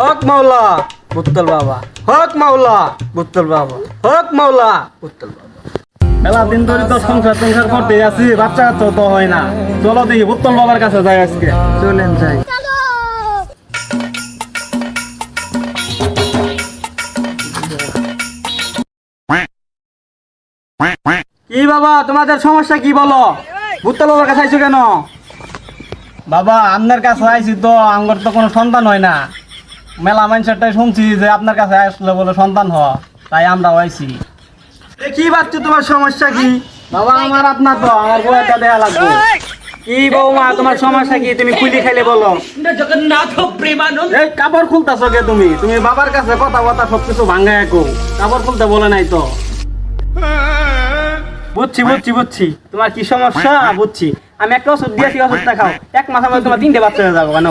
হক মাওলা বুত্তল বাবা, হক মাওলা বুত্তল বাবা, হক মাওলা বুত্তল বাবা। মেলা দিন ধরে তো সংসার করতে আছি, বাচ্চা কাচ্চা তো হয় না। চলো দেখি বুত্তল বাবার কাছে যাই আজকে। চলেন যাই। কি বাবা তোমাদের সমস্যা কি বলো? বুত্তল বাবার কাছে আইছো কেন? বাবা আপনার কাছে আইছি তো, আমার তো কোনো সন্তান হয় না। মেলা মানুষেরটাই শুনছি যে আপনার কাছে আসলে বলে সন্তান হয়, তাই আমরাও আইছি। এ কি বাচ্চা তোমার সমস্যা কি? বাবা আমার আপনার তো আমার বউটা দেয়া লাগবে। কি বৌমা তোমার সমস্যা কি? তুমি কুলি খাইলে বলো। এই কাপড় খুলতেছো কে তুমি? তুমি বাবার কাছে কথা সবকিছু ভাঙ্গায় একো, কাপড় খুলতে বলে নাই তো। বুঝছি তোমার কি সমস্যা বুঝছি। আমি একটা ওষুধ দিয়েছি, ওষুধটা খাও, 1 মাসের মধ্যে তোমার 3টে বাচ্চা হয়ে যাবো। কেন